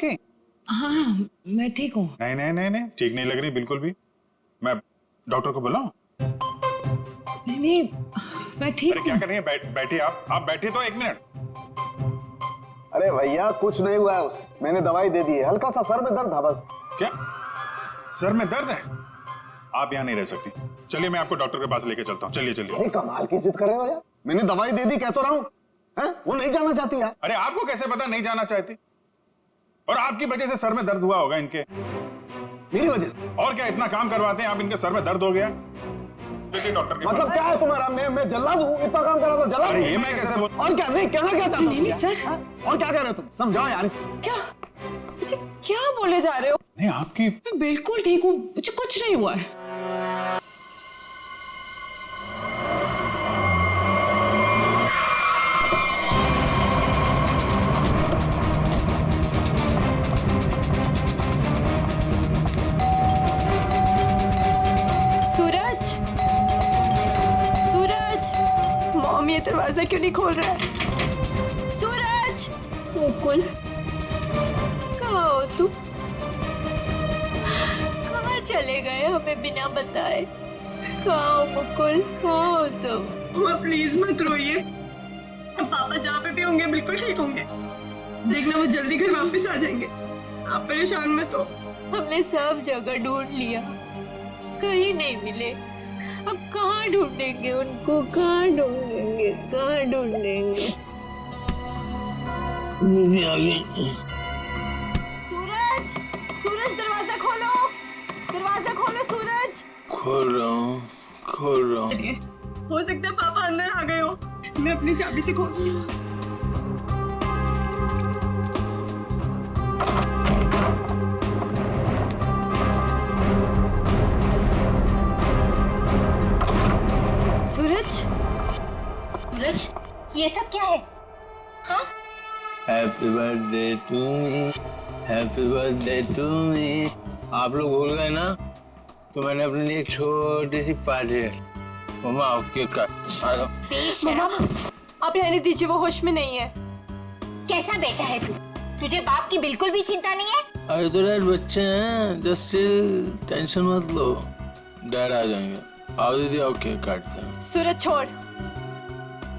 Okay. हाँ मैं ठीक हूँ। नहीं नहीं नहीं नहीं, ठीक नहीं लग रही बिल्कुल भी। मैं डॉक्टर को बुलाऊं? नहीं मैं ठीक अरे क्या कर रही है? बैठिए आप बैठिए तो 1 मिनट। अरे भैया कुछ नहीं हुआ है उसे, मैंने दवाई दे दी है, हल्का सा सर में दर्द था बस। क्या सर में दर्द है? आप यहाँ नहीं रह सकती, चलिए मैं आपको डॉक्टर के पास लेके चलता हूँ। चलिए चलिए। अरे कमाल की जिद कर रहे हो यार, मैंने दवाई दे दी कह तो रहा हूँ। हैं? वो नहीं जाना चाहती यार। अरे आपको कैसे पता नहीं जाना चाहती? और आपकी वजह से सर में दर्द हुआ होगा इनके। मेरी वजह से? और क्या इतना काम करवाते हैं आप, इनके सर में दर्द हो गया। किसी डॉक्टर के मतलब पास। क्या है तुम्हारा? मैं जल्लाद हूँ? इतना काम करा तो जल्लाद अरे हूँ? ये मैं कैसे बोल? और क्या नहीं कहना क्या चाहते हो? नहीं सर। हाँ? और क्या कह रहे हो तुम? समझाओ यार इसे। क्या मुझे क्या बोले जा रहे हो? नहीं आपकी मैं बिल्कुल ठीक हूँ, मुझे कुछ नहीं हुआ है। सूरज, सूरज, मॉम ये दरवाजा क्यों नहीं खोल रहा है? सूरज, मुकुल कहाँ हो तुम? कहाँ चले गए हमें बिना बताए? कहाँ हो मुकुल, कहाँ हो तुम? मम्मा प्लीज मत रोइए, अब पापा जहाँ पे भी होंगे बिल्कुल ठीक होंगे। देखना वो जल्दी घर वापस आ जाएंगे, आप परेशान मत हो। हमने सब जगह ढूंढ लिया, कहीं नहीं मिले। अब कहाँ ढूंढेंगे उनको? कहाँ ढूंढेंगे? कहाँ ढूंढेंगे? सूरज, सूरज दरवाजा खोलो, दरवाजा खोलो सूरज। खोल रहा हूँ, खोल रहा हूँ। चलिए, हो सकता है पापा अंदर आ गए हो, मैं अपनी चाबी से खोलती हूँ। सूरज, सूरज ये सब क्या है? हाँ happy birthday to me, happy birthday to me. आप लोग भूल गए ना, तो मैंने अपने लिए एक छोटी सी पार्टी रखी। मम्मा आओ केक काट। आ जाओ। मम्मा आप रहने दीजिए, वो होश में नहीं है। कैसा बेटा है तू? तुझे बाप की बिल्कुल भी चिंता नहीं है? अरे तो डैड बच्चे हैं, जस्ट चिल, टेंशन मत लो, डैड आ जाएंगे। आओ दीदी आओ केक काटते हैं। सूरज छोड़।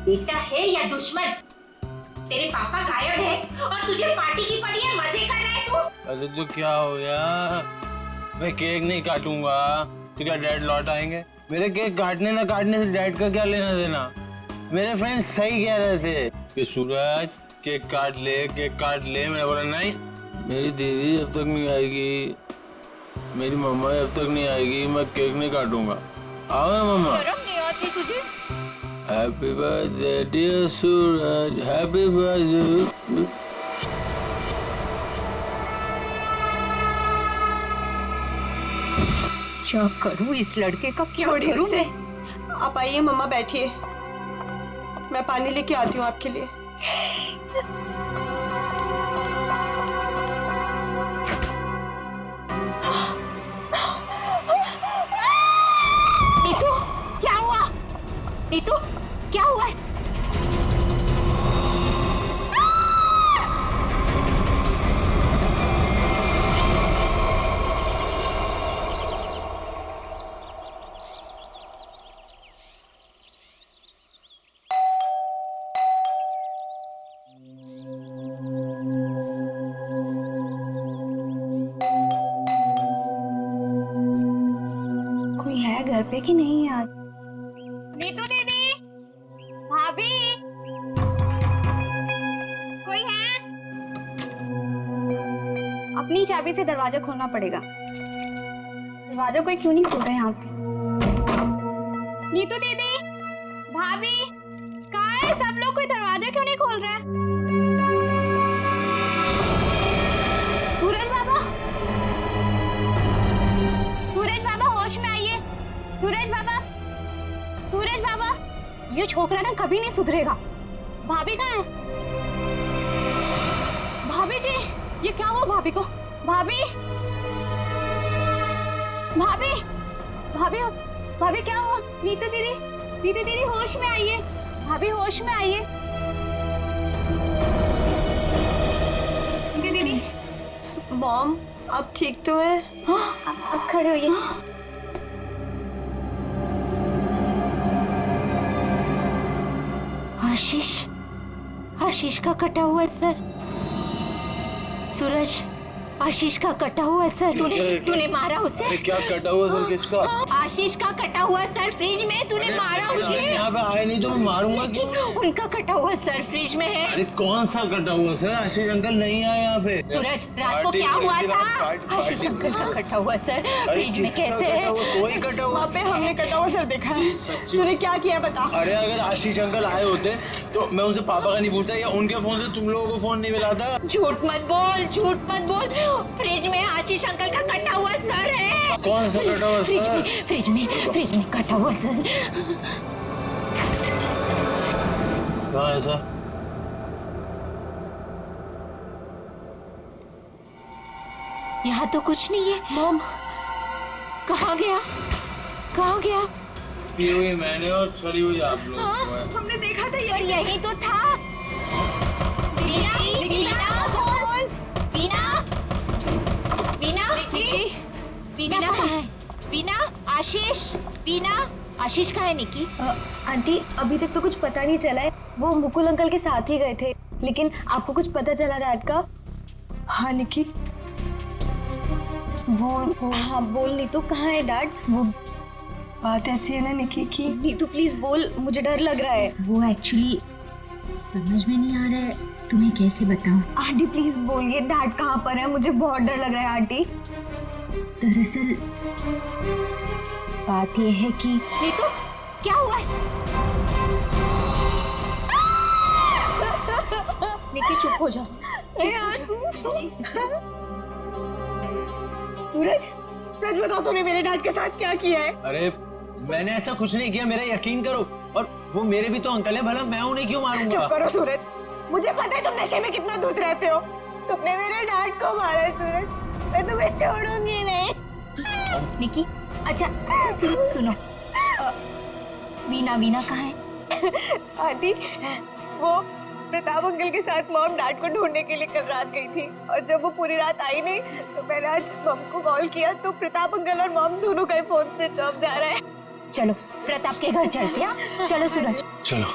बेटा है या दुश्मन? तेरे पापा गायब है और तुझे पार्टी की पड़ी है, मजे कर रहा है तू? अरे तो क्या हो गया, मैं केक नहीं काटूंगा तो क्या डैड लौट आएंगे? मेरे केक काटने ना काटने से डैड का क्या लेना देना? मेरे फ्रेंड्स सही कह रहे थे कि सूरज केक काट ले, केक काट ले। मैंने बोला नहीं, मेरी दीदी जब तक नहीं आएगी, मेरी मम्मा जब तक नहीं आएगी, मैं केक नहीं काटूंगा। आओ मम्मा। शर्म नहीं आती तुझे? हैप्पी बर्थडे डियर सूरज, हैप्पी बर्थडे। क्या करूं इस लड़के का? क्या छोड़िए करूं? उसे। आप आइए मम्मा, बैठिए, मैं पानी लेके आती हूँ आपके लिए। नीतू क्या हुआ? नीतू क्या हुआ है? कोई है घर पे कि नहीं आज? नीतू दीदी, भाभी, कोई है? अपनी चाबी से दरवाजा खोलना पड़ेगा। दरवाजा कोई क्यों नहीं खोल रहा है यहाँ पे? नीतू दीदी, भाभी, कहाँ है सब लोग? कोई दरवाजा क्यों नहीं खोल रहा है? सूरज बाबा, सूरज बाबा होश में आइए। सूरज बाबा, सूरज बाबा, ये छोकरा ना कभी नहीं सुधरेगा। भाभी कहाँ है? भाभी जी, ये क्या हुआ भाभी को? भाभी, भाभी, भाभी, भाभी क्या हुआ? नीतू दीदी, नीतू दीदी होश में आइए। भाभी होश में आइए। नीतू दीदी, मॉम आप ठीक तो हैं? अब खड़े होइए। आशीष का कटा हुआ सर। सूरज, आशीष का कटा हुआ सर। तूने मारा उसे? अरे क्या कटा हुआ सर किसका? आशीष का कटा हुआ सर फ्रिज में, तूने मारा उसे। यहाँ पे आए नहीं तो मैं मारूंगा क्यों? उनका कटा हुआ सर फ्रिज में है। अरे कौन सा कटा हुआ सर? आशीष अंकल नहीं आए यहाँ पे। सूरज, रात को क्या हुआ था? आशीष अंकल का कटा हुआ सर फ्रिज में कैसे है? कोई कटा हुआ? वहाँ पे हमने कटा हुआ सर देखा है। तूने क्या किया बता? अरे अगर आशीष अंकल आए होते तो मैं उनसे पापा का नहीं पूछता या उनके फोन से तुम लोगों को फोन नहीं मिलाता। झूठ मत बोल, झूठ मत बोल। फ्रिज में आशीष अंकल का कटा हुआ सर है। कौन सा कटा हुआ सर? फ्रिज में कटा हुआ सर। कहाँ है सर? यहाँ तो कुछ नहीं है। मॉम कहाँ गया? पी हुई मैंने और चली हुई आप लोग। हमने देखा था और यही तो था। बीना कहाँ है? बीना, आशीष कहाँ है निकी? आंटी अभी तक तो कुछ पता नहीं चला है। वो मुकुल अंकल के साथ ही गए थे, लेकिन आपको कुछ पता चला डैड का? हाँ निकी, वो हाँ बोल नहीं तो कहाँ है डैड? वो बात ऐसी है ना निकी की। नहीं तो प्लीज बोल, मुझे डर लग रहा है। वो एक्चुअली समझ में नहीं आ रहा है, तुम्हें कैसे बताऊं? आंटी प्लीज बोलिए डैड कहाँ पर है, मुझे बहुत डर लग रहा है आंटी। दरअसल बात यह है कि नीतू क्या हुआ है? निकी चुप हो जाओ। सूरज सच बता, तूने मेरे डैड के साथ क्या किया है? अरे मैंने ऐसा कुछ नहीं किया, मेरा यकीन करो। और वो मेरे भी तो अंकल है, भला मैं उन्हें क्यों मारूंगा? चुप करो सूरज, मुझे पता है तुम नशे में कितना धुत रहते हो। तुमने मेरे डैड को मारा है सूरज, मैं तुम्हें छोड़ूंगी नहीं। निकी अच्छा सुनो वीना कहाँ है? आंटी वो प्रताप अंकल के साथ मॉम डैड को ढूंढने के लिए कल रात गई थी, और जब वो पूरी रात आई नहीं तो मैंने आज मॉम को कॉल किया तो प्रताप अंकल और मॉम दोनों का फोन स्विच ऑफ जा रहा है। चलो प्रताप के घर चलते हैं। चलो सूरज चलो।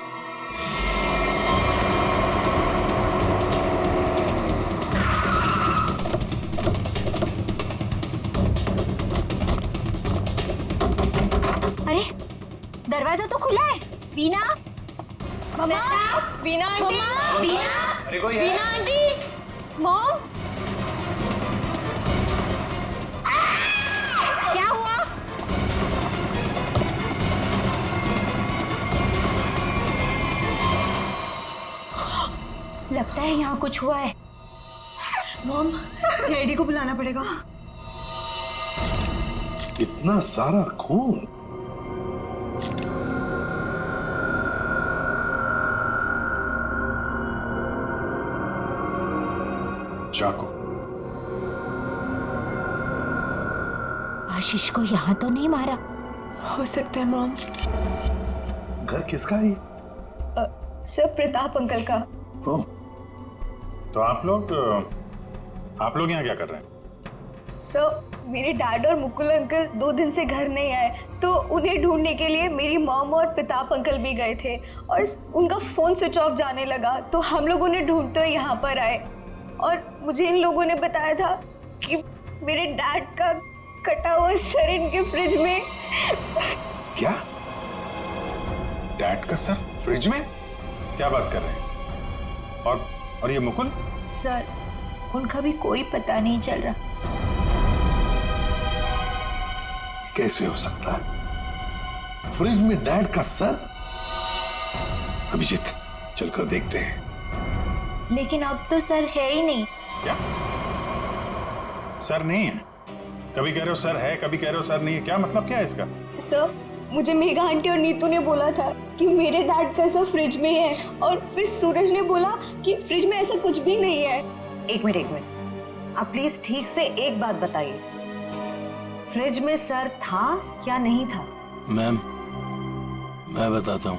अरे दरवाजा तो खुला है। बीना, मम्मा, बीना आंटी, अरे कोई है? बीना आंटी, मॉम, क्या हुआ? लगता है यहाँ कुछ हुआ है। मॉम सीआईडी को बुलाना पड़ेगा। इतना सारा खून? चाकू। आशीष को यहाँ तो नहीं मारा? हो सकता है मॉम। घर किसका है? सर प्रताप अंकल का। तो आप लोग यहाँ क्या कर रहे हैं? सर मेरे डैड और मुकुल अंकल 2 दिन से घर नहीं आए, तो उन्हें ढूंढने के लिए मेरी मॉम और प्रताप अंकल भी गए थे और उनका फोन स्विच ऑफ जाने लगा, तो हम लोग उन्हें ढूंढते हुए यहाँ पर आए और मुझे इन लोगों ने बताया था कि मेरे डैड का कटा हुआ सर इनके फ्रिज में। क्या? डैड का सर फ्रिज में? क्या बात कर रहे हैं? और ये मुकुल? सर उनका भी कोई पता नहीं चल रहा। कैसे हो सकता है? फ्रिज में डैड का सर? अभिजीत चलकर देखते हैं। लेकिन अब तो सर है ही नहीं। क्या? सर नहीं है? कभी कह रहे हो सर है, कभी कह रहे हो सर नहीं है, क्या मतलब क्या है इसका? सर मुझे मेघा आंटी और नीतू ने बोला था कि मेरे डैड का सर फ्रिज में है, और फिर सूरज ने बोला कि फ्रिज में ऐसा कुछ भी नहीं है। एक मिनट आप प्लीज ठीक से एक बात बताइए, फ्रिज में सर था या नहीं था? मैम मैं बताता हूँ,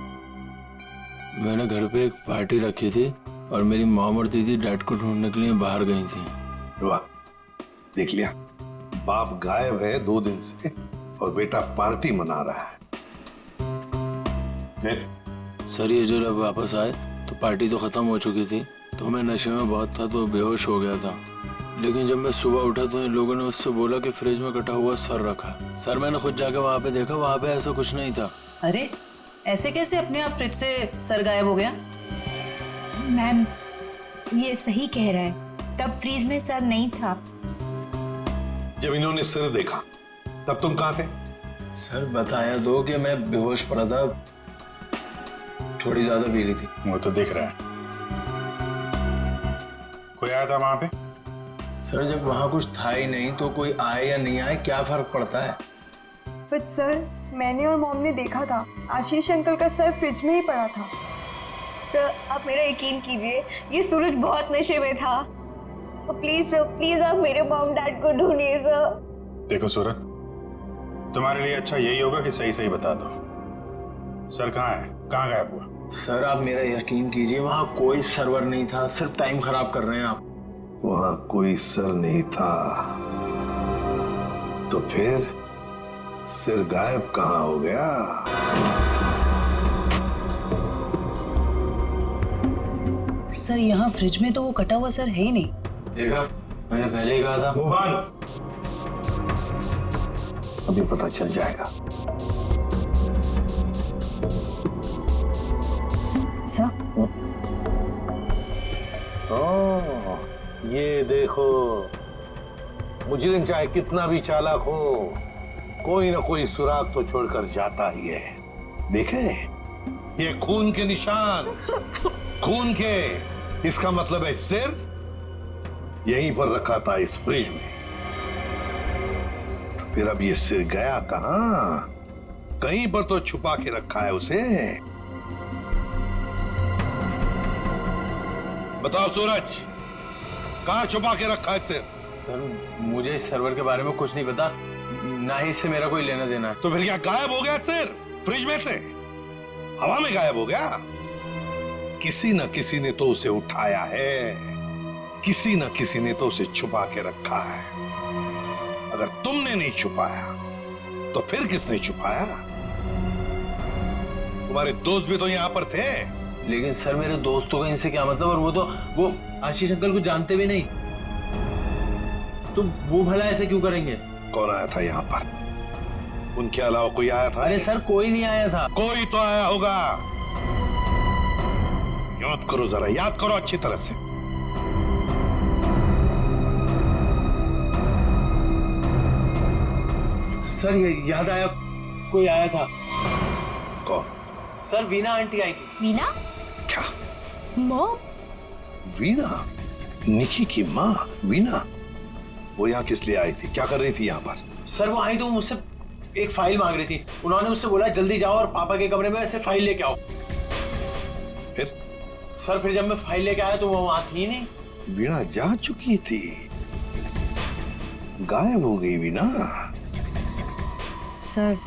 मैंने घर पे एक पार्टी रखी थी और मेरी मॉम और दीदी डैड को ढूंढने के लिए बाहर गई थी। वाह, देख लिया, बाप गायब है 2 दिन से और बेटा पार्टी मना रहा है। फिर सर ये जो जब वापस आए तो पार्टी तो खत्म हो चुकी थी, तो मैं नशे में बहुत था तो बेहोश हो गया था। लेकिन जब मैं सुबह उठा तो इन लोगों ने उससे बोला कि फ्रिज में कटा हुआ सर रखा। सर मैंने खुद जाके वहाँ पे देखा, वहाँ पे ऐसा कुछ नहीं था। अरे ऐसे कैसे अपने आप फ्रिज से सर गायब हो गया? मैम ये सही कह रहा है, तब फ्रीज में सर नहीं था। जब इन्होंने सिर देखा तब तुम कहाँ थे? सर बताया दो कि मैं बेहोश पड़ा था, थोड़ी ज्यादा पी ली थी। वो तो दिख रहा है। कोई आया था वहां पे? सर जब वहाँ कुछ था ही नहीं तो कोई आए या नहीं आए क्या फर्क पड़ता है? बट सर मैंने और मॉम ने देखा था आशीष अंकल का सर फ्रिज में ही पड़ा था। सर आप मेरा यकीन कीजिए, ये सूरज बहुत नशे में था। प्लीज सर, प्लीज आप मेरे मॉम डैड को ढूंढिए सर। देखो सूरज, तुम्हारे लिए अच्छा यही होगा कि सही सही बता दो, सर कहाँ है, कहाँ गायब हुआ? सर आप मेरा यकीन कीजिए, वहाँ कोई सर्वर नहीं था, सिर्फ टाइम खराब कर रहे हैं आप। वहां कोई सर नहीं था तो फिर सिर गायब कहाँ हो गया? सर यहाँ फ्रिज में तो वो कटा हुआ सर है ही नहीं। देखा, मैंने पहले ही कहा था। मोहन, अभी पता चल जाएगा। सर ये देखो, मुजरिम चाहे कितना भी चालाक हो, कोई ना कोई सुराग तो छोड़कर जाता ही है। देखे, ये खून के निशान, खून के, इसका मतलब है सिर यहीं पर रखा था इस फ्रिज में। तो फिर अब ये सिर गया कहां? कहीं पर तो छुपा के रखा है उसे। बताओ सूरज, कहां छुपा के रखा है सिर? सर मुझे इस सर्वर के बारे में कुछ नहीं पता, ना ही इससे मेरा कोई लेना देना है। तो फिर क्या गायब हो गया सिर फ्रिज में से? हवा में गायब हो गया? किसी न किसी ने तो उसे उठाया है, किसी न किसी ने तो उसे छुपा के रखा है। अगर तुमने नहीं छुपाया तो फिर किसने छुपाया? तुम्हारे दोस्त भी तो यहां पर थे। लेकिन सर मेरे दोस्तों का इनसे क्या मतलब? और वो आशीष अंकल को जानते भी नहीं, तो वो भला ऐसे क्यों करेंगे? कौन आया था यहाँ पर? उनके अलावा कोई आया था? अरे सर कोई नहीं आया था। कोई तो आया होगा। याद करो, जरा याद करो अच्छी तरह से। सर ये याद आया, कोई आया था। कौन? सर वीना आंटी आई थी। वीना? क्या? मॉम? वीना? निकी की माँ वीना? वो यहाँ किस लिए आई थी? क्या कर रही थी यहाँ पर? सर वो आई तो मुझसे एक फाइल मांग रही थी। उन्होंने मुझसे बोला जल्दी जाओ और पापा के कमरे में ऐसे फाइल लेके आओ। फिर? सर फिर जब मैं फाइल लेके आया तो वो वहां थी ही नहीं। वीणा जा चुकी थी, गायब हो गई वीणा। सर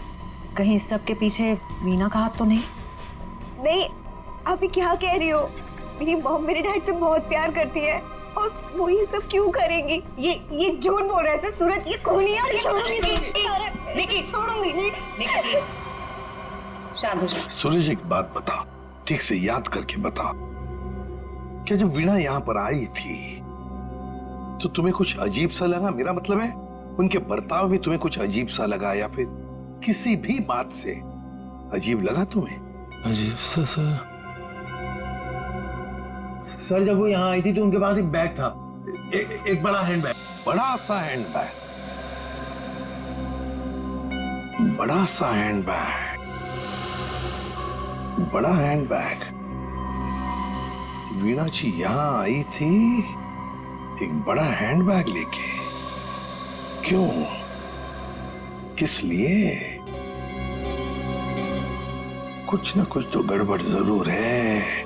कहीं इस सब के पीछे वीना का हाथ तो नहीं? नहीं, आप ये क्या कह रही हो? मेरी मॉम मेरे डैड से बहुत प्यार करती है और वो ये सब क्यों करेंगी? ये झूठ बोल रहा है सर। सूरज ये खूनी है। छोड़ूंगी नहीं, छोड़ूंगी नहीं। शांत हो जाओ। सूरज एक बात बताओ, ठीक से याद करके बताओ, क्या जब वीणा यहाँ पर आई थी तो तुम्हें कुछ अजीब सा लगा? मेरा मतलब है उनके बर्ताव में तुम्हें कुछ अजीब सा लगा, या फिर किसी भी बात से अजीब लगा तुम्हें? अजीब सा? सर जब वो यहाँ आई थी तो उनके पास एक बैग था, एक बड़ा हैंड बैग। बड़ा सा हैंड बैग? बड़ा सा हैंड बैग? बड़ा हैंड बैग? वीणा जी यहाँ आई थी एक बड़ा हैंड बैग लेके? क्यों? किस लिए? कुछ ना कुछ तो गड़बड़ जरूर है,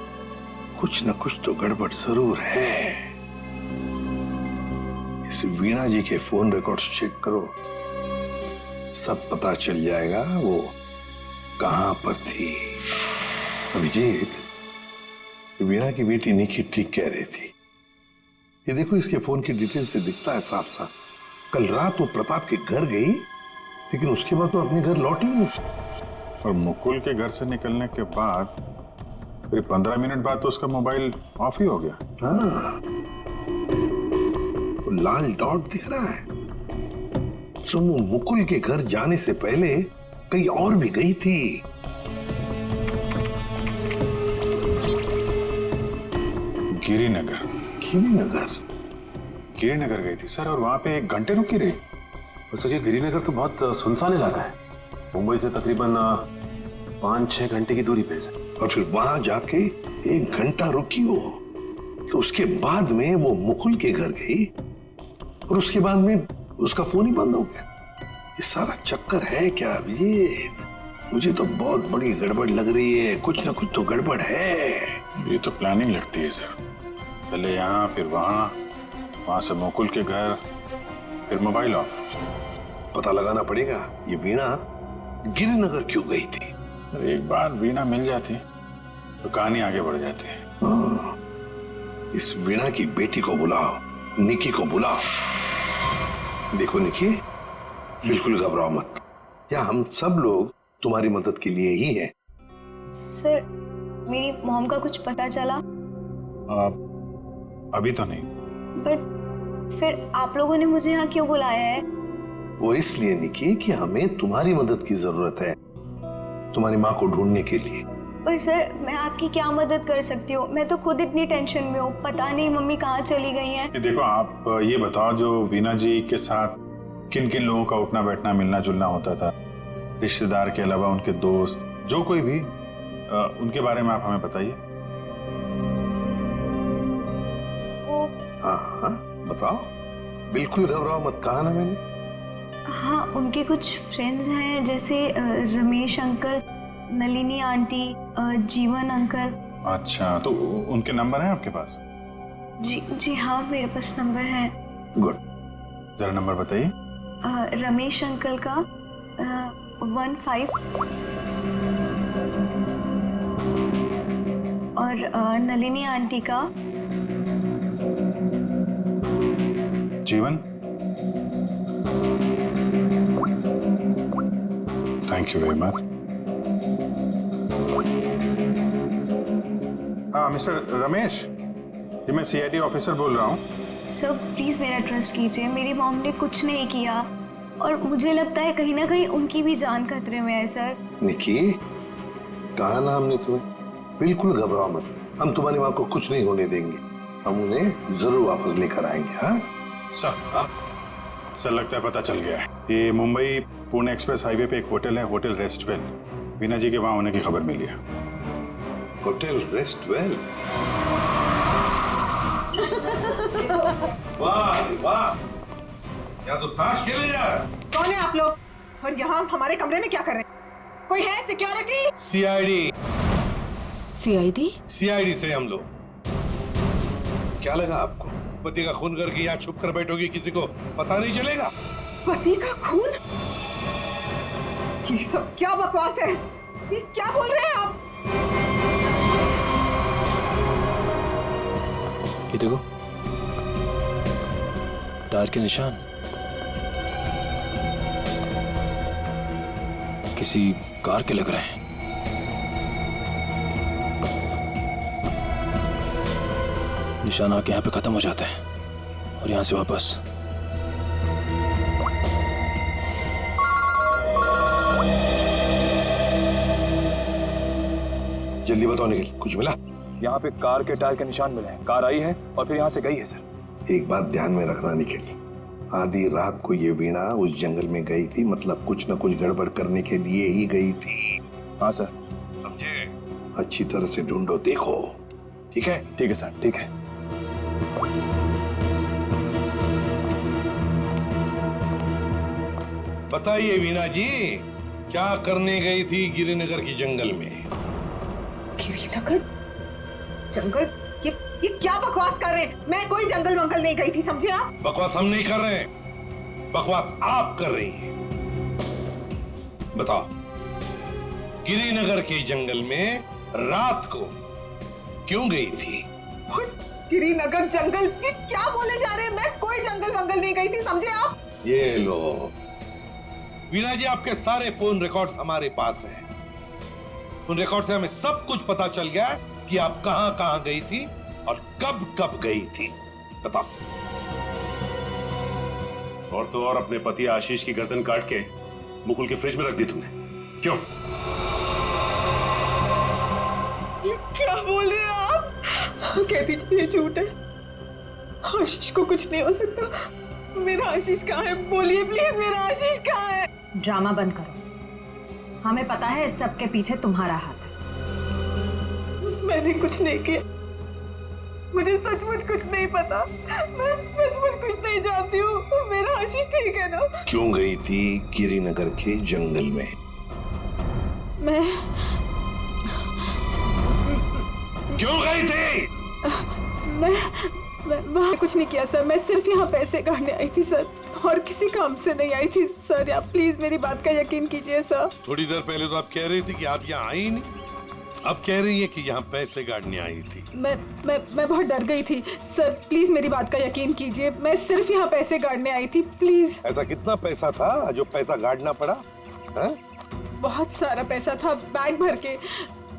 कुछ ना कुछ तो गड़बड़ जरूर है। इस वीणा जी के फोन रिकॉर्ड्स चेक करो, सब पता चल जाएगा वो कहां पर थी। अभिजीत, वीणा की बेटी निकी ठीक कह रही थी। ये देखो, इसके फोन की डिटेल से दिखता है साफ साफ कल रात वो प्रताप के घर गई, लेकिन उसके बाद तो अपने घर लौटी नहीं। और मुकुल के घर से निकलने के बाद फिर 15 मिनट बाद तो उसका मोबाइल ऑफ ही हो गया। हाँ, वो लाल डॉट दिख रहा है। तो वो मुकुल के घर जाने से पहले कहीं और भी गई थी। गिरिनगर। गिरिनगर गई थी सर, और वहां पे 1 घंटे रुकी रही। सर ये गिरिनगर तो बहुत सुनसान इलाका है, मुंबई से तकरीबन 5-6 घंटे की दूरी पे है। और फिर वहां जाके 1 घंटा रुकी हो, तो उसके बाद में वो मुकुल के घर गई और उसके बाद में उसका फोन ही बंद हो गया। ये सारा चक्कर है क्या अभिजीत? मुझे तो बहुत बड़ी गड़बड़ लग रही है, कुछ ना कुछ तो गड़बड़ है। ये तो प्लानिंग लगती है सर, पहले यहाँ फिर वहां से मुकुल के घर, फिर मोबाइल ऑफ। पता लगाना पड़ेगा ये वीणा गिरिनगर क्यों गई थी। अरे एक बार वीणा मिल जाती तो कहानी आगे बढ़ जाती है। हाँ, इस वीणा की बेटी को बुलाओ, निकी को बुलाओ। देखो निकी, बिल्कुल घबराओ मत, यहाँ हम सब लोग तुम्हारी मदद के लिए ही हैं। सर मेरी मॉम का कुछ पता चला? अभी तो नहीं। बट फिर आप लोगों ने मुझे यहाँ क्यों बुलाया है? वो इसलिए निकी कि हमें तुम्हारी मदद की जरूरत है, तुम्हारी माँ को ढूंढने के लिए। पर सर मैं आपकी क्या मदद कर सकती हूँ? मैं तो खुद इतनी टेंशन में हूँ, पता नहीं मम्मी कहाँ चली गई हैं। देखो आप ये बताओ, जो वीणा जी के साथ किन किन लोगों का उठना बैठना मिलना जुलना होता था, रिश्तेदार के अलावा उनके दोस्त, जो कोई भी, उनके बारे में आप हमें बताइए। हाँ बताओ, बिल्कुल घबराओ मत, कहा ना मैंने। हाँ उनके कुछ फ्रेंड्स हैं, जैसे रमेश अंकल, नलिनी आंटी, जीवन अंकल। अच्छा, तो उनके नंबर हैं आपके पास? जी हाँ मेरे पास नंबर है। गुड, जरा नंबर बताइए। रमेश अंकल का 15 और नलिनी आंटी का जीवन। Thank you very much. हाँ मिस्टर रमेश, ये मैं सीआईडी ऑफिसर बोल रहा हूँ। सर प्लीज मेरा ट्रस्ट कीजिए, मेरी मॉम ने कुछ नहीं किया और मुझे लगता है कहीं ना कहीं उनकी भी जान खतरे में है। सर निकी, कहा ना हमने तुम्हें, बिल्कुल घबराओ मत, हम तुम्हारी माँ को कुछ नहीं होने देंगे, हम उन्हें जरूर वापस लेकर आएंगे। हाँ सर लगता है पता चल गया है। ये मुंबई पुणे एक्सप्रेस हाईवे पे एक होटल है, होटल रेस्टवेल। वीणा जी के वहां होने की खबर मिली है। होटल रेस्टवेल? वाह वाह, या तो ताश खेले जा रहा। कौन है आप लोग और यहाँ हमारे कमरे में क्या कर रहे हैं? कोई है सिक्योरिटी? सीआईडी। सीआईडी से हम लोग। क्या लगा आपको, पति का खून करके यहाँ छुप कर बैठोगी, किसी को पता नहीं चलेगा? पति का खून? ये सब क्या बकवास है? ये क्या बोल रहे हैं आप? ये देखो, टायर के निशान किसी कार के लग रहे हैं। निशान आके यहाँ पे खत्म हो जाते हैं और यहाँ से वापस। जल्दी बताओ निखिल, कुछ मिला? यहाँ पे कार के टायर के निशान मिले हैं, कार आई है और फिर यहाँ से गई है सर। एक बात ध्यान में रखना निखिल, आधी रात को ये वीणा उस जंगल में गई थी, मतलब कुछ न कुछ गड़बड़ करने के लिए ही गई थी। हाँ सर। समझे? अच्छी तरह से ढूंढो, देखो। ठीक है? ठीक है सर, ठीक है। बताइए वीणा जी, क्या करने गई थी गिरिनगर की जंगल में? गिरिनगर जंगल? ये क्या बकवास कर रहे हैं? मैं कोई जंगल वंगल नहीं गई थी, समझे आप? बकवास हम नहीं कर रहे हैं, बकवास आप कर रही हैं। बताओ, गिरिनगर के जंगल में रात को क्यों गई थी? गिरिनगर जंगल? ये क्या बोले जा रहे हैं? मैं कोई कोई जंगल वंगल नहीं गई थी, समझे आप? ये लो वीणा जी, आपके सारे फोन रिकॉर्ड्स हमारे पास हैं। उन रिकॉर्ड से हमें सब कुछ पता चल गया कि आप कहां कहां गई थी और कब कब गई थी। बताओ। और तो और अपने पति आशीष की गर्दन काट के मुकुल के फ्रिज में रख दी तुमने, क्यों? ये क्या बोल रहे हैं आप? कह दीजिए ये झूठ है, आशीष को कुछ नहीं हो सकता। मेरा आशीष कहाँ है? बोलिए प्लीज, मेरा आशीष कहाँ है? ड्रामा बंद करो, हमें पता है इस सब के पीछे तुम्हारा हाथ है। मैंने कुछ नहीं किया, मुझे सचमुच कुछ नहीं पता, मैं सचमुच कुछ नहीं जानती हूँ। मेरा आशीष ठीक है ना? क्यों गई थी गिरिनगर के जंगल में? क्यों गई थी? मैं वहाँ कुछ नहीं किया सर, मैं सिर्फ यहाँ पैसे काटने आई थी सर, और किसी काम से नहीं आई थी सर। आप प्लीज मेरी बात का यकीन कीजिए सर। थोड़ी देर पहले तो आप कह रही थी कि आप यहाँ आई नहीं, अब कह रही है कि यहाँ पैसे गाड़ने आई थी। मैं बहुत डर गई थी सर, प्लीज मेरी बात का यकीन कीजिए, मैं सिर्फ यहाँ पैसे गाड़ने आई थी, प्लीज। ऐसा कितना पैसा था जो पैसा गाड़ना पड़ा? है? बहुत सारा पैसा था, बैग भर के,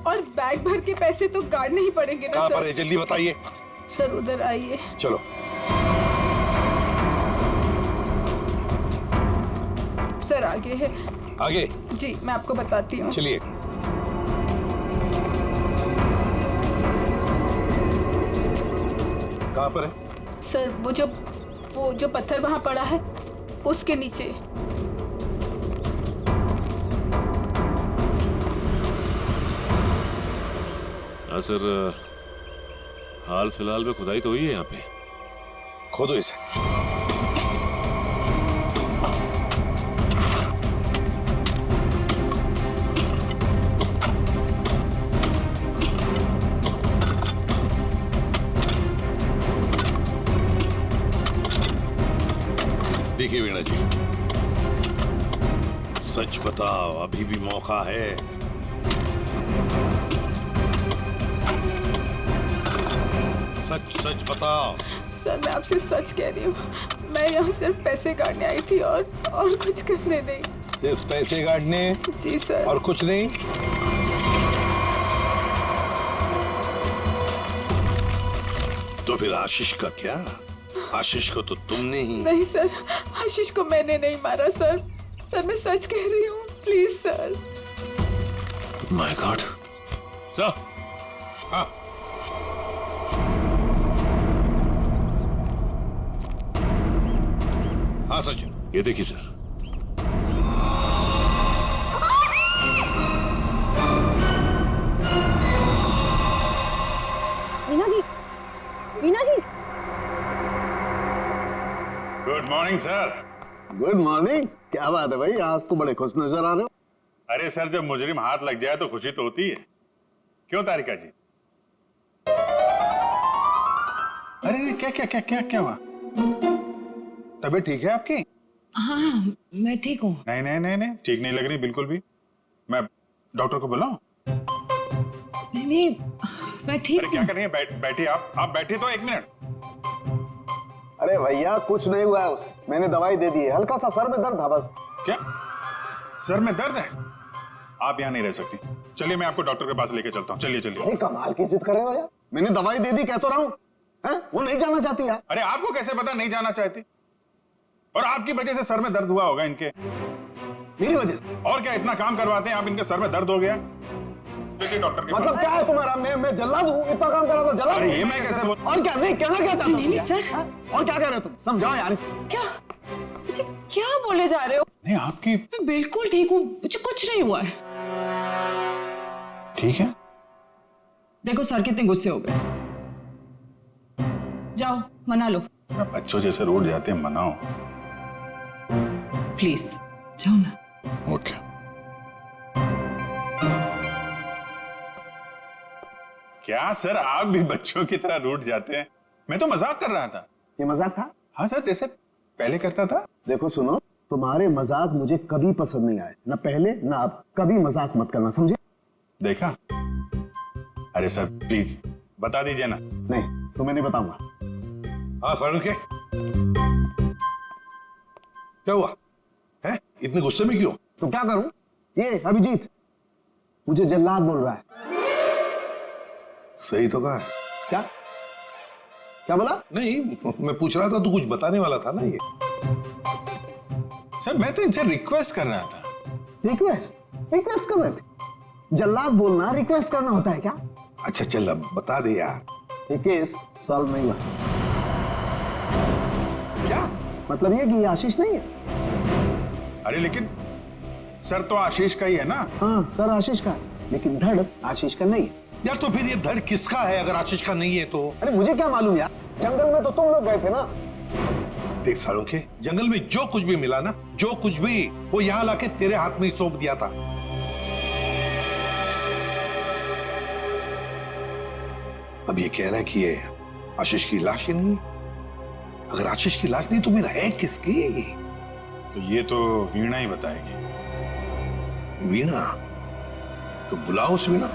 और बैग भर के पैसे तो गाड़ने ही पड़ेंगे ना कहाँ सर। पर है? जल्दी बताइए। सर उधर आइए। चलो। सर आगे है। आगे? जी मैं आपको बताती हूँ। चलिए। कहाँ पर है? सर वो जो पत्थर वहाँ पड़ा है उसके नीचे। हाँ सर, हाल फिलहाल में खुदाई तो हुई है यहाँ पे। खोदो इसे। देखिए वीणा जी, सच बताओ, अभी भी मौका है। सच सच बताओ। सर मैं आपसे सच कह रही हूँ, मैं यहाँ सिर्फ पैसे काटने आई थी और कुछ करने नहीं। सिर्फ पैसे काटने? जी सर। और कुछ नहीं? तो फिर आशीष का क्या? आशीष को तो तुमने ही। नहीं सर, आशीष को मैंने नहीं मारा सर, सर मैं सच कह रही हूँ, please sir. My god. Sir. हाँ। हाँ सचिन, ये देखिए sir. Veena ji, Veena ji. Good morning sir. Good morning. क्या बात है भाई, आज तो बड़े खुश नजर आ रहे हो। अरे सर, जब मुजरिम हाथ लग जाए तो खुशी तो होती है, क्यों तारिका जी? अरे क्या क्या क्या क्या क्या हुआ? तबीयत ठीक है आपकी? हाँ मैं ठीक हूँ। नहीं नहीं नहीं नहीं, ठीक नहीं लग रही बिल्कुल भी। मैं डॉक्टर को बुलाऊं? नहीं मैं ठीक अरे क्या कर रही है? बैठिए आप बैठिए तो 1 मिनट। अरे भैया कुछ नहीं हुआ है उसे, मैंने दवाई दे दी है, हल्का सा सर में दर्द था बस। क्या सर में दर्द है? आप यहाँ नहीं रह सकती, चलिए मैं आपको डॉक्टर के पास लेके चलता हूँ। चलिए चलिए। अरे कमाल की जिद कर रहे हो यार, मैंने दवाई दे दी, कह तो रहा हूँ। वो नहीं जाना चाहती यार। अरे आपको कैसे पता नहीं जाना चाहती? और आपकी वजह से सर में दर्द हुआ होगा इनके। मेरी वजह से? और क्या, इतना काम करवाते हैं आप, इनके सर में दर्द हो गया। किसी डॉक्टर के मतलब क्या है तुम्हारा? मैं जल्लाद हूँ, इतना काम करा तो जल्लाद हूँ? ये मैं कैसे बोल? और क्या? नहीं कहना क्या चाहते हो? नहीं सर। और क्या कह रहे हो तुम? समझाओ यार इसे। क्या मुझे क्या बोले जा रहे हो? नहीं आपकी। मैं बिल्कुल ठीक हूँ, मुझे कुछ नहीं हुआ है। ठीक है। देखो सर कितने गुस्से हो गए, जाओ मना लो। बच्चों जैसे रोड जाते हैं, मनाओ प्लीज, जाओ ना। ओके। क्या सर, आप भी बच्चों की तरह रूठ जाते हैं? मैं तो मजाक कर रहा था। ये मजाक था? हाँ सर, जैसे पहले करता था। देखो सुनो, तुम्हारे मजाक मुझे कभी पसंद नहीं आए, ना पहले ना अब। कभी मजाक मत करना, समझे? देखा? अरे सर प्लीज बता दीजिए ना। नहीं, तुम्हें नहीं बताऊंगा। हाँ फारूक है। क्या हुआ है? इतने गुस्से में क्यों? तो क्या करूं? ये अभिजीत मुझे जल्लाद बोल रहा है। सही तो कहा। क्या क्या बोला? नहीं, मैं पूछ रहा था, तू कुछ बताने वाला था ना। ये सर मैं तो इनसे रिक्वेस्ट कर रहा था। रिक्वेस्ट कर रहे थे? जल्लाद बोलना रिक्वेस्ट करना होता है क्या? अच्छा चल अब बता दे यार। ये केस सॉल्व नहीं हुआ। क्या मतलब ये कि ये आशीष नहीं है। अरे लेकिन सर तो आशीष का ही है ना। हाँ सर आशीष का है, लेकिन धड़ आशीष का नहीं है। यार तो फिर ये धड़ किसका है अगर आशीष का नहीं है तो? अरे मुझे क्या मालूम यार, जंगल में तो तुम लोग गए थे ना। देख सालुंखे, जंगल में जो कुछ भी मिला ना, जो कुछ भी, वो यहाँ लाके तेरे हाथ में ही सौंप दिया था। अब ये कह रहा है कि ये आशीष की लाश ही नहीं है। अगर आशीष की लाश नहीं तो फिर है किसकी? तो ये तो वीणा ही बताएगी। वीणा? तो बुलाओ उस वीणा।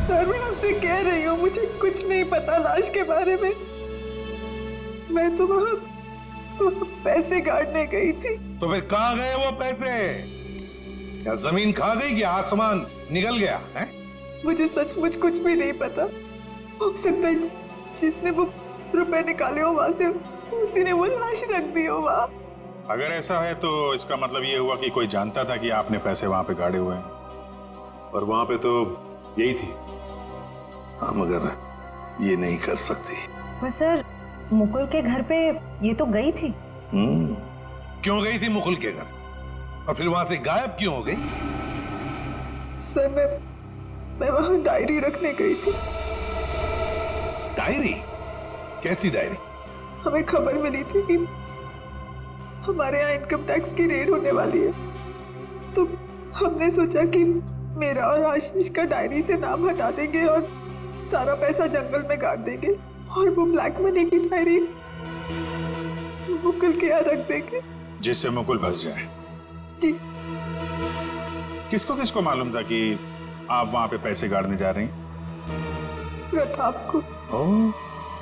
सर मैं आपसे कह रही हूँ, मुझे कुछ नहीं पता लाश के बारे में। मैं तो वहाँ पैसे काटने गई थी। तो फिर कहाँ गए वो पैसे? क्या जमीन खा गई कि आसमान निकल गया है? मुझे सचमुच कुछ भी नहीं पता। हो सकता है जिसने वो रुपए निकाले हो वहां से, उसी ने वो लाश रख दी हो वहाँ। अगर ऐसा है तो इसका मतलब ये हुआ कि कोई जानता था कि आपने पैसे वहां पे गाड़े हुए हैं, और वहां पे तो यही थी। हाँ मगर ये नहीं कर सकती। पर सर मुकुल के घर पे ये तो गई थी। क्यों गई थी मुकुल के घर? और फिर वहां से गायब क्यों हो गई? सर मैं वहां डायरी रखने गई थी। डायरी? कैसी डायरी? हमें खबर मिली थी कि हमारे यहाँ इनकम टैक्स की रेड होने वाली है, तो हमने सोचा कि मेरा और आशीष का डायरी से नाम हटा देंगे और सारा पैसा जंगल में गाड़ देंगे, और वो ब्लैक मनी की डायरी मुकुल के यहाँ रख देंगे, जिससे मुकुल फंस जाए। जी। किसको किसको मालूम था कि आप वहां पे पैसे गाड़ने जा रही हैं? प्रताप को।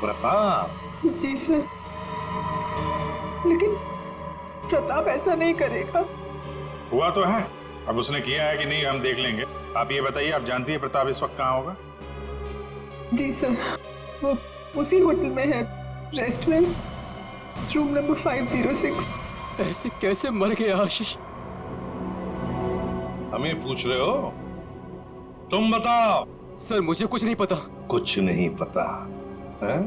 प्रताप? जी सर, लेकिन प्रताप ऐसा नहीं करेगा। हुआ तो है, अब उसने किया है कि नहीं हम देख लेंगे। आप ये बताइए, आप जानती है प्रताप इस वक्त कहाँ होगा? जी सर, वो उसी होटल में है, रेस्टोरेंट, रूम नंबर 506। ऐसे कैसे मर गया आशीष? हमें पूछ रहे हो? तुम बताओ। सर मुझे कुछ नहीं पता। कुछ नहीं पता है?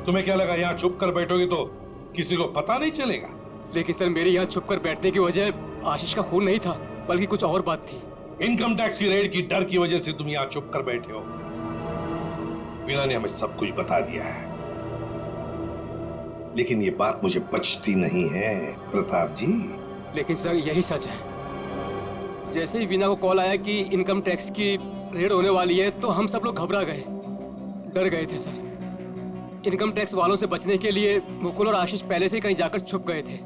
तुम्हें क्या लगा यहाँ छुप कर बैठोगे तो किसी को पता नहीं चलेगा? लेकिन सर मेरे यहाँ छुप कर बैठने की वजह आशीष का खून नहीं था, बल्कि कुछ और बात थी। इनकम टैक्स की रेड की डर की वजह से तुम यहाँ छुप कर बैठे हो। वीणा ने हमें सब कुछ बता दिया है, लेकिन ये बात मुझे पचती नहीं है प्रताप जी। लेकिन सर यही सच है। जैसे ही वीणा को कॉल आया कि इनकम टैक्स की रेड होने वाली है, तो हम सब लोग घबरा गए, डर गए थे सर। इनकम टैक्स वालों से बचने के लिए मुकुल और आशीष पहले से कहीं जाकर छुप गए थे।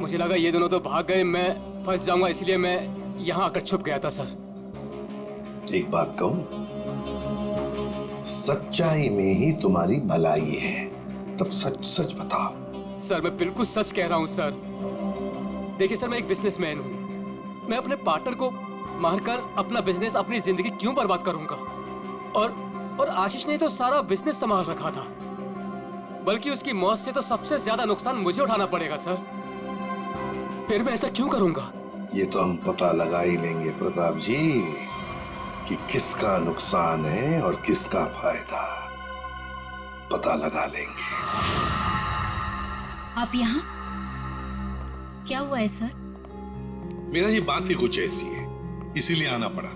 मुझे लगा ये दोनों तो भाग गए, मैं फंस जाऊंगा, इसलिए मैं यहाँ आकर छुप गया था सर। एक बात कहूं, सच्चाई में ही तुम्हारी भलाई है, तब सच सच बताओ। सर मैं बिल्कुल सच कह रहा हूँ सर। देखिए सर, मैं एक बिजनेसमैन हूँ। मैं अपने पार्टनर को मारकर अपना बिजनेस, अपनी जिंदगी क्यों बर्बाद करूंगा? और आशीष ने तो सारा बिजनेस संभाल रखा था, बल्कि उसकी मौत से तो सबसे ज्यादा नुकसान मुझे उठाना पड़ेगा सर। फिर मैं ऐसा क्यों करूंगा? ये तो हम पता लगा ही लेंगे प्रताप जी कि किसका नुकसान है और किसका फायदा, पता लगा लेंगे। आप यहाँ? क्या हुआ है सर? मेरा ये बात ही कुछ ऐसी है, इसीलिए आना पड़ा।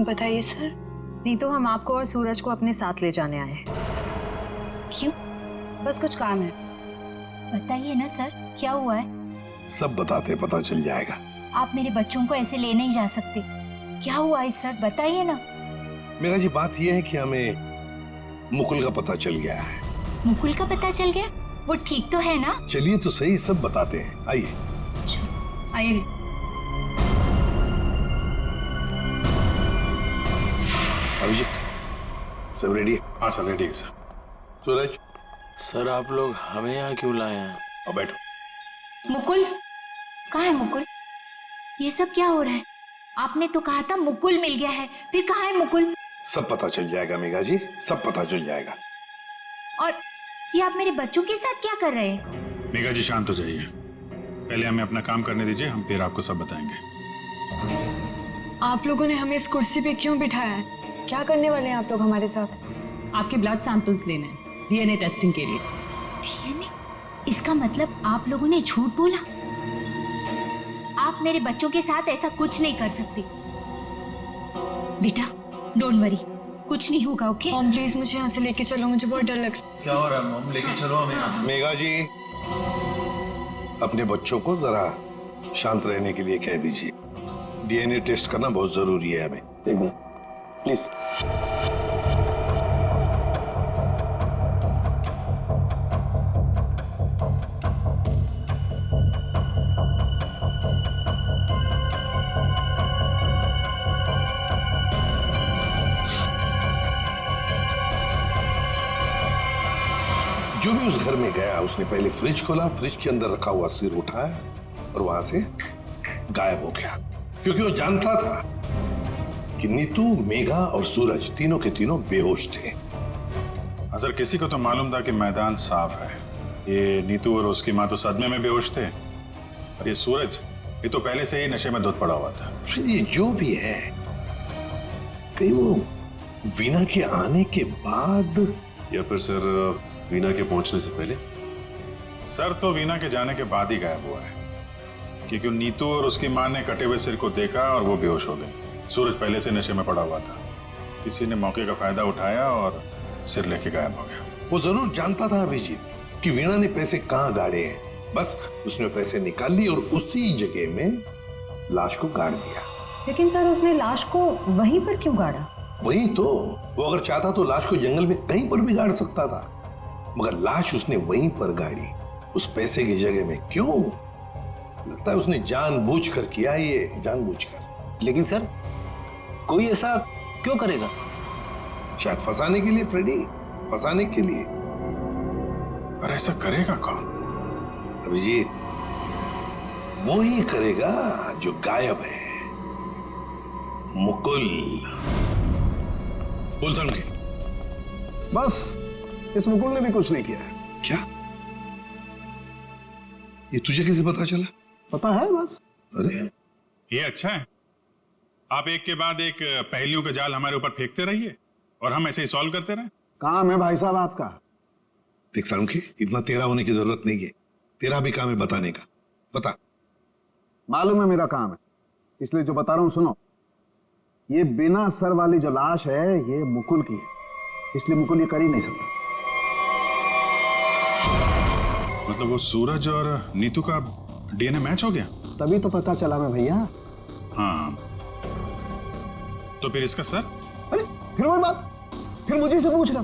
बताइए सर। नहीं तो हम आपको और सूरज को अपने साथ ले जाने आए हैं। क्यों? बस कुछ काम है। बताइए ना सर, क्या हुआ है? सब बताते पता चल जाएगा। आप मेरे बच्चों को ऐसे ले नहीं जा सकते। क्या हुआ है सर, बताइए ना। मेरा जी बात यह है कि हमें मुकुल का पता चल गया है। मुकुल का पता चल गया? वो ठीक तो है ना? चलिए तो सही, सब बताते हैं, आइए। आइए। अभिजीत, सब रेडी है? हाँ सर रेडी है सर। सूरज? सर आप लोग हमें यहाँ क्यों लाए हैं? और बैठो। मुकुल, कहाँ है मुकुल? ये सब क्या हो रहा है? आपने तो कहा था मुकुल मिल गया है, फिर कहाँ है मुकुल? सब पता चल जाएगा मेघा जी, सब पता चल जाएगा। और ये आप मेरे बच्चों के साथ क्या कर रहे हैं? मेघा जी शांत हो जाइए, पहले हमें अपना काम करने दीजिए, हम फिर आपको सब बताएंगे। आप लोगों ने हमें इस कुर्सी पे क्यों बिठाया है? क्या करने वाले हैं आप लोग हमारे साथ? आपके ब्लड सैंपल्स लेने हैं डीएनए टेस्टिंग के लिए। डीएनए? इसका मतलब आप लोगों ने झूठ बोला? आप मेरे बच्चों के साथ ऐसा कुछ नहीं कर सकते। बेटा डोंट वरी, कुछ नहीं होगा। ओके मॉम प्लीज मुझे यहाँ से लेके चलो, मुझे बहुत डर लग रहा है। क्या हो रहा है मॉम? लेके चलो हमें यहाँ से। मेघा जी, अपने बच्चों को जरा शांत रहने के लिए कह दीजिए। डीएनए टेस्ट करना बहुत जरूरी है हमें। प्लीज। जो भी उस घर में गया उसने पहले फ्रिज खोला, फ्रिज के अंदर रखा हुआ सिर उठाया और वहां से गायब हो गया, क्योंकि वो जानता था कि नीतू, मेघा और सूरज तीनों के तीनों बेहोश थे। अगर किसी को तो मालूम था कि मैदान साफ है। ये नीतू और उसकी माँ तो सदमे में बेहोश थे, और ये सूरज, ये तो पहले से ही नशे में धुत पड़ा हुआ था। फिर ये जो भी है, कहीं वो वीना के आने के बाद या फिर सर वीना के पहुंचने से पहले? सर तो वीना के जाने के बाद ही गायब हुआ है, क्योंकि नीतू और उसकी माँ ने कटे हुए सिर को देखा और वो बेहोश हो गए। सूरज पहले से नशे में पड़ा हुआ था, किसी ने मौके का फायदा उठाया और सिर लेके गायब हो गया। वो जरूर जानता था अभिजीत कि वीणा ने पैसे कहाँ गाड़े हैं, बस उसने पैसे निकाल लिए और उसी जगह में लाश को गाड़ दिया। लेकिन सर उसने लाश को वहीं पर क्यों गाड़ा? वही तो, वो अगर चाहता तो लाश को जंगल में कहीं पर भी गाड़ सकता था, मगर लाश उसने वहीं पर गाड़ी, उस पैसे की जगह में। क्यों? लगता है उसने जानबूझकर किया, ये जानबूझकर। लेकिन सर कोई ऐसा क्यों करेगा? शायद फंसाने के लिए फ्रेडी, फंसाने के लिए। पर ऐसा करेगा कौन? अभिजीत, वो ही करेगा जो गायब है, मुकुल। बोल समझे? बस इस मुकुल ने भी कुछ नहीं किया है। क्या? ये तुझे कैसे पता चला? पता है बस। अरे ये अच्छा है, आप एक के बाद एक पहेलियों का जाल हमारे ऊपर फेंकते रहिए और हम ऐसे ही सॉल्व करते रहे। काम है भाई साहब आपका। देख सालुंखे, इतना टेढ़ा होने की जरूरत नहीं है, तेरा भी काम है बताने का। बता। मालूम है मेरा काम है, इसलिए जो बता रहा हूं सुनो। ये बिना सर वाली जो लाश है ये मुकुल की है, इसलिए मुकुल ये कर ही नहीं सकता। मतलब वो सूरज और नीतू का डीएनए मैच हो गया? तभी तो पता चला मैं भैया। हाँ, तो फिर इसका सर? अरे फिर वही बात, फिर मुझे से पूछना।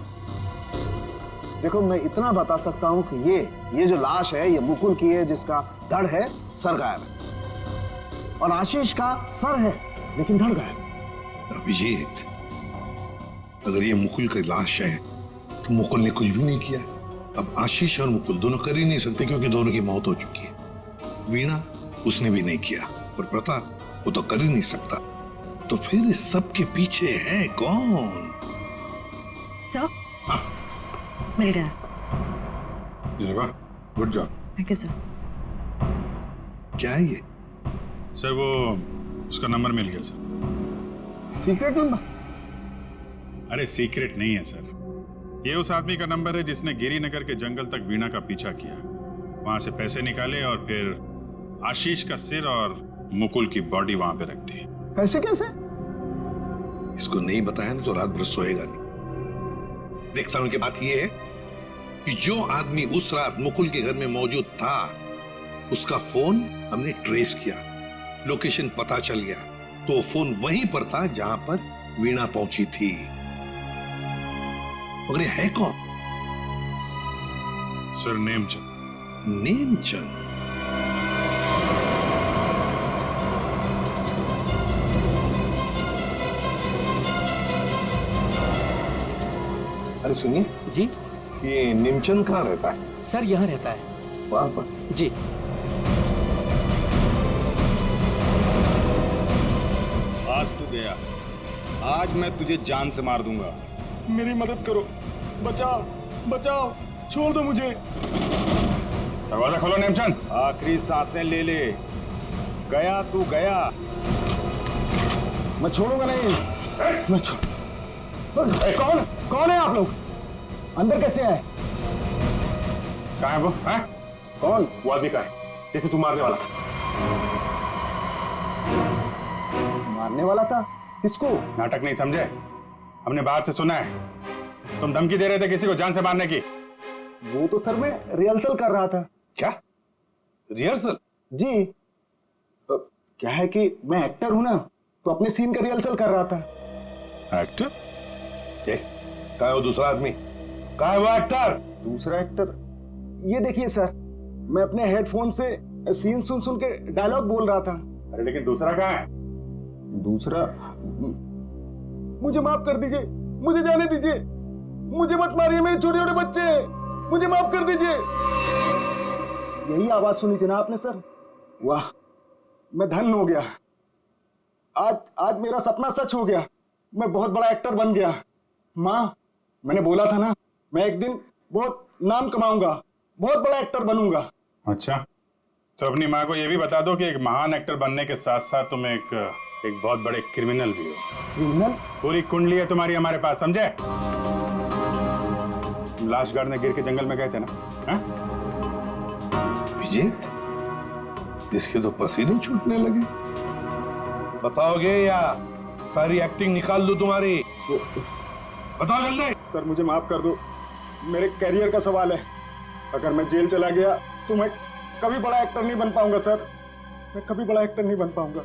देखो मैं इतना बता सकता हूं कि ये जो लाश है ये मुकुल की है, जिसका धड़ है, सर गायब है। और आशीष का सर है लेकिन धड़ गायब। अभिजीत, अगर ये मुकुल की लाश है तो मुकुल ने कुछ भी नहीं किया। अब आशीष और मुकुल दोनों कर ही नहीं सकते, क्योंकि दोनों की मौत हो चुकी है। वीणा, उसने भी नहीं किया, और प्रताप, वो तो कर ही नहीं सकता। तो फिर इस सब के पीछे है कौन? सर मिल गया। Good job. Thank you sir. क्या है ये? सर वो उसका नंबर मिल गया सर। Secret number? अरे सीक्रेट नहीं है सर, ये उस आदमी का नंबर है जिसने गिरिनगर के जंगल तक वीणा का पीछा किया, वहां से पैसे निकाले और फिर आशीष का सिर और मुकुल की बॉडी वहां पे रख दी। कैसे कैसे? इसको नहीं बताया ना तो रात भर सोएगा नहीं। देख सामने की बात ये है कि जो आदमी उस रात मुकुल के घर में मौजूद था, उसका फोन हमने ट्रेस किया, लोकेशन पता चल गया, तो वो फोन वहीं पर था जहां पर वीणा पहुंची थी। मगर ये है कौन? सर नेमचंद। नेमचंद? अरे सुनिए जी, ये नेमचंद कहाँ रहता है? सर यहाँ रहता है। पापा जी। आज तू गया, आज मैं तुझे जान से मार दूंगा। मेरी मदद करो, बचाओ बचाओ, छोड़ दो मुझे। दरवाजा खोलो नेमचंद। आखिरी सांसें ले ले। गया तू गया। मैं छोड़ूंगा नहीं। मैं कौन कौन है आप लोग? अंदर कैसे आए? कहाँ है वो? हैं? कौन? वो आदमी का है जिसे तू मारने वाला था। मारने वाला था? किसको? नाटक नहीं समझे? हमने बाहर से सुना है तुम धमकी दे रहे थे किसी को जान से मारने की। वो तो सर मैं रिहर्सल कर रहा था। क्या रिहर्सल? जी क्या है कि मैं एक्टर हूं ना, तो अपने सीन का रिहर्सल कर रहा था। एक्टर? कहाँ है वो दूसरा आदमी? कहाँ है वो एक्टर? दूसरा एक्टर ये देखिए सर, मैं अपने हेडफोन से सीन सुन सुन के डायलॉग बोल रहा था। अरे लेकिन दूसरा कहाँ है? दूसरा मुझे माफ कर दीजिए, मुझे जाने दीजिए, मुझे मत मारिए, मेरे छोटे छोटे बच्चे हैं, मुझे माफ कर दीजिए। यही आवाज सुनी थी ना आपने सर? वाह, मैं धन्य हो गया। आज मेरा सपना सच हो गया, मैं बहुत बड़ा एक्टर बन गया। माँ, मैंने बोला था ना, मैं एक दिन बहुत नाम कमाऊंगा, बहुत बड़ा एक्टर बनूंगा। अच्छा, तो अपनी माँ को यह भी बता दो कि एक महान एक्टर बनने के साथ साथ तुम एक बहुत बड़े क्रिमिनल भी हो। क्रिमिनल? पूरी कुंडली है तुम्हारी हमारे पास, समझे? लाश गाड़ने गिर के जंगल में गए थे ना? हा? विजेत, इसके तो पसीने छूटने लगे। बताओगे या सारी एक्टिंग निकाल दो तुम्हारी? बताओ जल्दी। सर मुझे माफ कर दो, मेरे कैरियर का सवाल है। अगर मैं जेल चला गया तो मैं कभी बड़ा एक्टर नहीं बन पाऊंगा सर, मैं कभी बड़ा एक्टर नहीं बन पाऊंगा।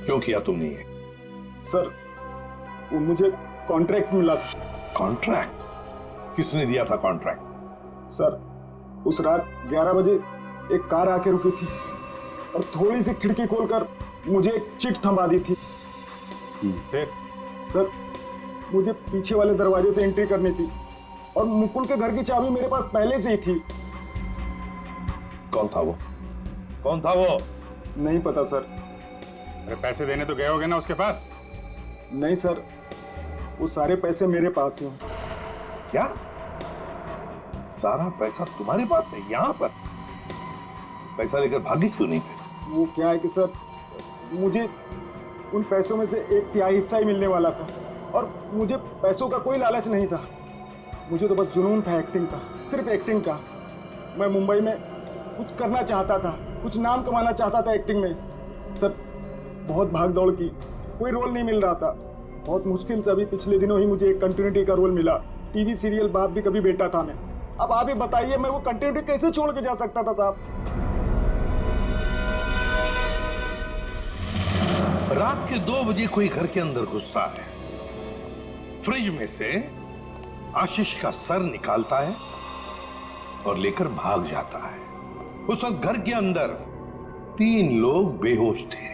क्यों किया तुमने ये? सर वो मुझे कॉन्ट्रैक्ट मिला था। कॉन्ट्रैक्ट? किसने दिया था कॉन्ट्रैक्ट? सर उस रात 11 बजे एक कार आके रुकी थी और थोड़ी सी खिड़की खोलकर मुझे एक चिट थमा दी थी। फिर? सर मुझे पीछे वाले दरवाजे से एंट्री करनी थी और मुकुल के घर की चाबी मेरे पास पहले से ही थी। कौन था वो? कौन था वो? नहीं पता सर। अरे पैसे देने तो गए होगे ना उसके पास? नहीं सर, वो सारे पैसे मेरे पास ही हैं। क्या? सारा पैसा तुम्हारे पास है यहाँ पर? पैसा लेकर भागी क्यों नहीं फिर? वो क्या है कि सर, मुझे उन पैसों में से 1/3 हिस्सा ही मिलने वाला था और मुझे पैसों का कोई लालच नहीं था। मुझे तो बस जुनून था एक्टिंग का, सिर्फ एक्टिंग का। मैं मुंबई में कुछ करना चाहता था, कुछ नाम कमाना चाहता था एक्टिंग में। सर बहुत भाग दौड़ की, कोई रोल नहीं मिल रहा था। बहुत मुश्किल से अभी पिछले दिनों ही मुझे एक कंटिन्यूटी का रोल मिला। टीवी सीरियल बाप भी कभी बेटा था मैं। अब आप ही बताइए, मैं वो कंटिन्यूटी कैसे छोड़ के जा सकता था साहब? रात के 2 बजे कोई घर के अंदर घुसता है, फ्रिज में से आशीष का सर निकालता है और लेकर भाग जाता है। उस वक्त घर के अंदर 3 लोग बेहोश थे।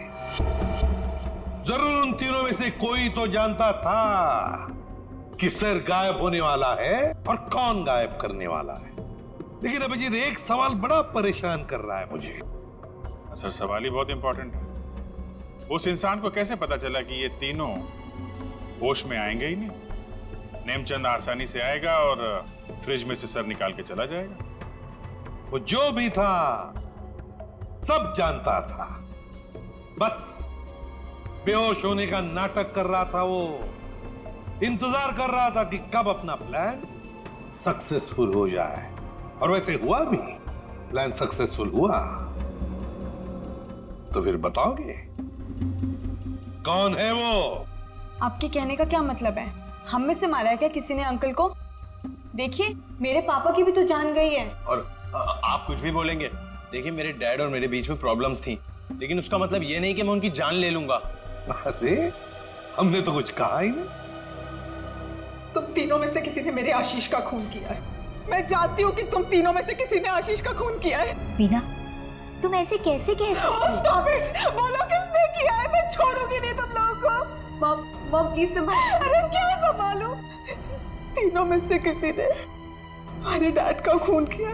जरूर उन तीनों में से कोई तो जानता था कि सर गायब होने वाला है और कौन गायब करने वाला है। लेकिन अभिजीत, एक सवाल बड़ा परेशान कर रहा है मुझे। सर सवाल ही बहुत इंपॉर्टेंट है। उस इंसान को कैसे पता चला कि ये तीनों होश में आएंगे ही नहीं? नेमचंद आसानी से आएगा और फ्रिज में से सर निकाल के चला जाएगा। वो जो भी था सब जानता था, बस बेहोश होने का नाटक कर रहा था। वो इंतजार कर रहा था कि कब अपना प्लान सक्सेसफुल हो जाए, और वैसे हुआ भी। प्लान सक्सेसफुल हुआ। तो फिर बताओगे कौन है वो? आपके कहने का क्या मतलब है? हम में से मारा है क्या किसी ने अंकल को? देखिए, मेरे पापा की भी तो जान गई है। और आप कुछ भी बोलेंगे? देखिए, मेरे डैड और मेरे बीच में प्रॉब्लम्स थी, लेकिन उसका मतलब ये नहीं कि मैं उनकी जान ले लूंगा। अरे हमने तो कुछ कहा ही नहीं। तुम तीनों में से किसी ने मेरे आशीष का खून किया है। मैं जानती हूँ कि तुम तीनों में से किसी ने आशीष का खून किया है। वीना, तुम ऐसे कैसे कह सकती हो? बोलो किसने किया है? मैं छोड़ूंगी नहीं तुम लोगों को। मॉम प्लीज संभालो। अरे क्या संभालू? तीनों में से किसी ने हमारे डैड का खून किया।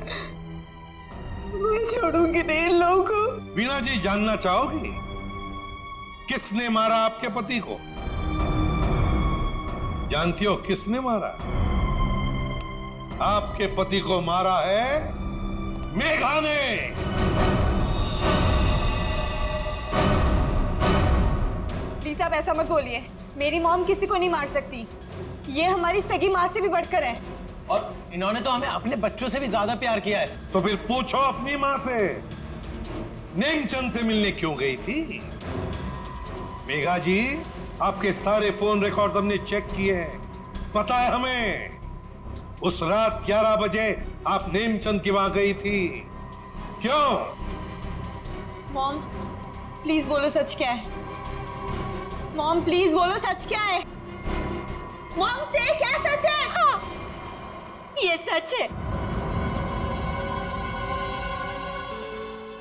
मैं छोड़ूंगी नहीं इन लोगों को। वीणा जी, जानना चाहोगी किसने मारा आपके पति को? जानती हो किसने मारा? आपके पति को मारा है मेघा ने। प्लीज आप ऐसा मत बोलिए। मेरी मॉम किसी को नहीं मार सकती। ये हमारी सगी माँ से भी बढ़कर है। और इन्होंने तो हमें अपने बच्चों से भी ज्यादा प्यार किया है। तो फिर पूछो अपनी माँ से, नेमचंद से मिलने क्यों गई थी? मेघा जी, आपके सारे फोन रिकॉर्ड हमने चेक किए हैं। पता है हमें उस रात 11 बजे आप नेमचंद की वहां गई थी। क्यों? मॉम प्लीज बोलो सच क्या है। मॉम प्लीज बोलो सच क्या है। मॉम से क्या सच है? हाँ, ये सच है।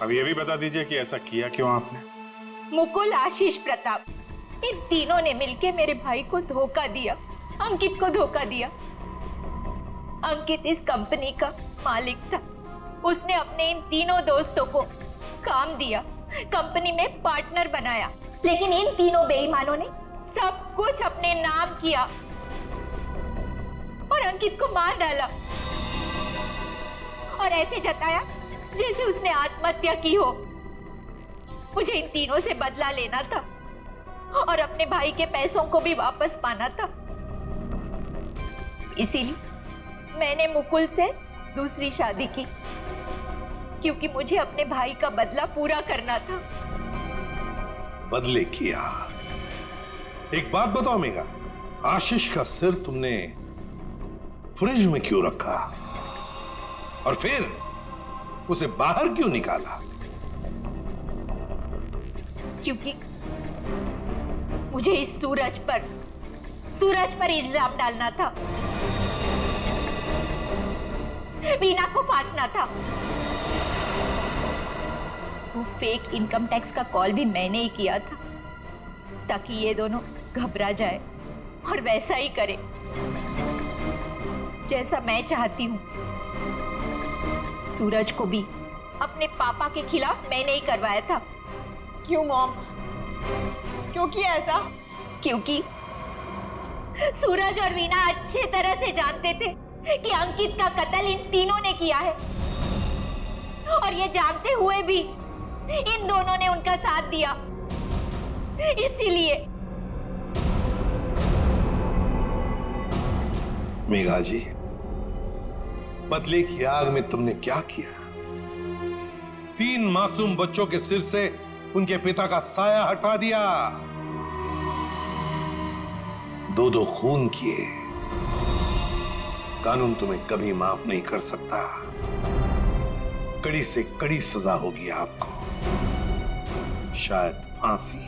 अब ये भी बता दीजिए कि ऐसा किया क्यों आपने? मुकुल, आशीष, प्रताप, इन तीनों ने मिलकर मेरे भाई को धोखा दिया, अंकित को धोखा दिया। अंकित इस कंपनी का मालिक था। उसने अपने इन तीनों दोस्तों को काम दिया, कंपनी में पार्टनर बनाया, लेकिन इन तीनों बेईमानों ने सब कुछ अपने नाम किया और अंकित को मार डाला और ऐसे जताया जैसे उसने आत्महत्या की हो। मुझे इन तीनों से बदला लेना था और अपने भाई के पैसों को भी वापस पाना था। इसीलिए मैंने मुकुल से दूसरी शादी की, क्योंकि मुझे अपने भाई का बदला पूरा करना था। बदले किया। एक बात बताओ मेघा, आशीष का सिर तुमने फ्रिज में क्यों रखा और फिर उसे बाहर क्यों निकाला? क्योंकि मुझे इस सूरज पर इल्जाम डालना था, वीना को फांसना था। वो फेक इनकम टैक्स का कॉल भी मैंने ही किया था, ताकि ये दोनों घबरा जाए और वैसा ही करे जैसा मैं चाहती हूँ। सूरज को भी अपने पापा के खिलाफ मैंने ही करवाया था। क्यों मॉम? क्यों किया ऐसा? क्योंकि सूरज और वीना अच्छे तरह से जानते थे कि अंकित का कत्ल इन तीनों ने किया है, और ये जानते हुए भी इन दोनों ने उनका साथ दिया। इसीलिए मेघा जी, बदले की आग में तुमने क्या किया? 3 मासूम बच्चों के सिर से उनके पिता का साया हटा दिया। 2 खून किए। कानून तुम्हें कभी माफ नहीं कर सकता। कड़ी से कड़ी सजा होगी आपको, शायद फांसी।